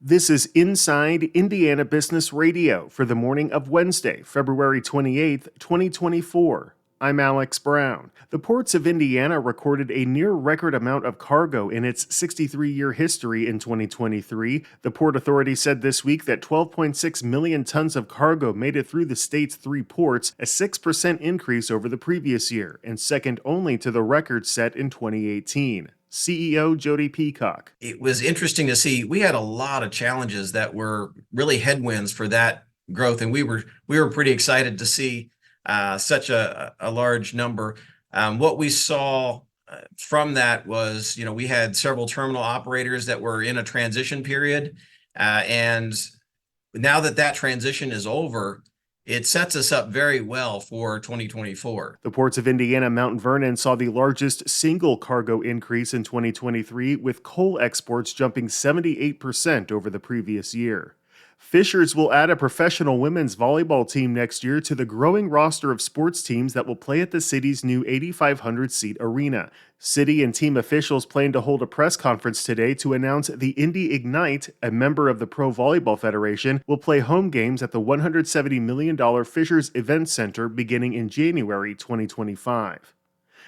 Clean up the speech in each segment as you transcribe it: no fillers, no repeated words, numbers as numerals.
This is Inside Indiana Business Radio for the morning of Wednesday, February 28th, 2024. I'm Alex Brown. The ports of Indiana recorded a near-record amount of cargo in its 63-year history in 2023. The Port Authority said this week that 12.6 million tons of cargo made it through the state's 3 ports, a 6% increase over the previous year, and second only to the record set in 2018. CEO Jody Peacock. It was interesting to see. We had a lot of challenges that were really headwinds for that growth, and we were pretty excited to see such a large number. What we saw from that was, we had several terminal operators that were in a transition period, and now that transition is over, it sets us up very well for 2024. The ports of Indiana Mount Vernon saw the largest single cargo increase in 2023, with coal exports jumping 78% over the previous year. Fishers will add a professional women's volleyball team next year to the growing roster of sports teams that will play at the city's new 8,500-seat arena. City and team officials plan to hold a press conference today to announce the Indy Ignite, a member of the Pro Volleyball Federation, will play home games at the $170 million Fishers Event Center beginning in January 2025.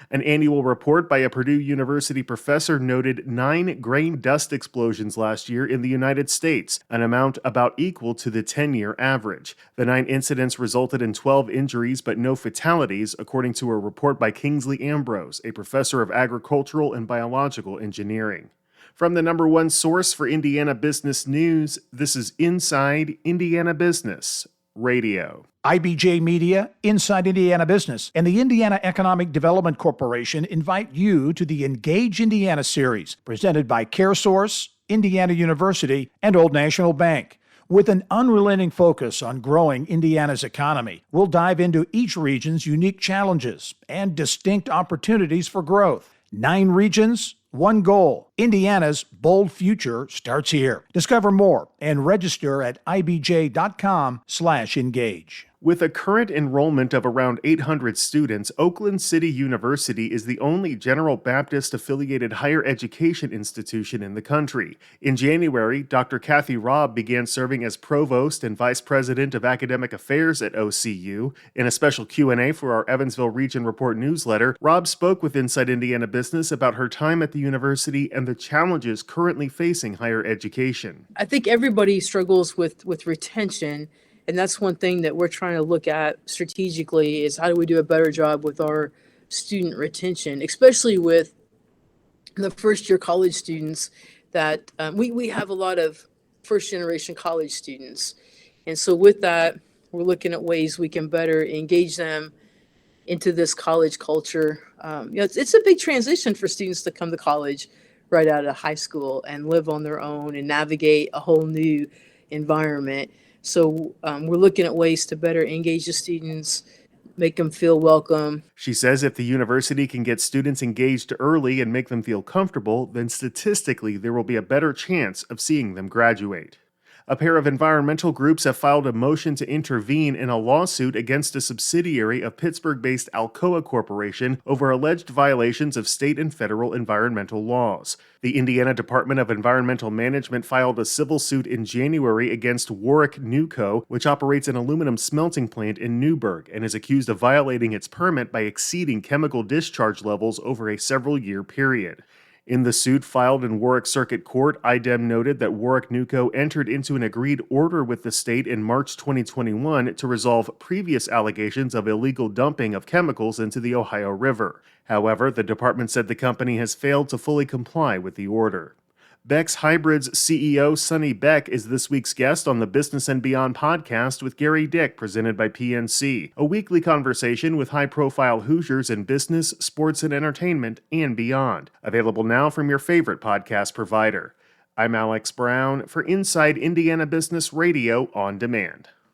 An annual report by a Purdue University professor noted 9 grain dust explosions last year in the United States, an amount about equal to the 10-year average. The 9 incidents resulted in 12 injuries but no fatalities, according to a report by Kingsley Ambrose, a professor of agricultural and biological engineering. From the number one source for Indiana business news, this is Inside Indiana Business Radio. IBJ Media, Inside Indiana Business, and the Indiana Economic Development Corporation invite you to the Engage Indiana series, presented by CareSource, Indiana University, and Old National Bank. With an unrelenting focus on growing Indiana's economy, we'll dive into each region's unique challenges and distinct opportunities for growth. 9 regions, 1 goal. Indiana's bold future starts here. Discover more and register at ibj.com/engage. With a current enrollment of around 800 students, Oakland City University is the only General Baptist-affiliated higher education institution in the country. In January, Dr. Kathy Robb began serving as Provost and Vice President of Academic Affairs at OCU. In a special Q&A for our Evansville Region Report newsletter, Robb spoke with Inside Indiana Business about her time at the university and the challenges currently facing higher education. I think everybody struggles with retention. And that's one thing that we're trying to look at strategically is how do we do a better job with our student retention, especially with the first-year college students that we have a lot of first-generation college students. And so with that, we're looking at ways we can better engage them into this college culture. It's a big transition for students to come to college right out of high school and live on their own and navigate a whole new environment. So we're looking at ways to better engage the students, make them feel welcome. She says if the university can get students engaged early and make them feel comfortable, then statistically there will be a better chance of seeing them graduate. A pair of environmental groups have filed a motion to intervene in a lawsuit against a subsidiary of Pittsburgh-based Alcoa Corporation over alleged violations of state and federal environmental laws. The Indiana Department of Environmental Management filed a civil suit in January against Warwick Nuco, which operates an aluminum smelting plant in Newburgh and is accused of violating its permit by exceeding chemical discharge levels over a several-year period. In the suit filed in Warwick Circuit Court, IDEM noted that Warwick Nuco entered into an agreed order with the state in March 2021 to resolve previous allegations of illegal dumping of chemicals into the Ohio River. However, the department said the company has failed to fully comply with the order. Beck's Hybrids CEO Sonny Beck is this week's guest on the Business and Beyond podcast with Gary Dick, presented by PNC, a weekly conversation with high-profile Hoosiers in business, sports, and entertainment, and beyond. Available now from your favorite podcast provider. I'm Alex Brown for Inside Indiana Business Radio on Demand.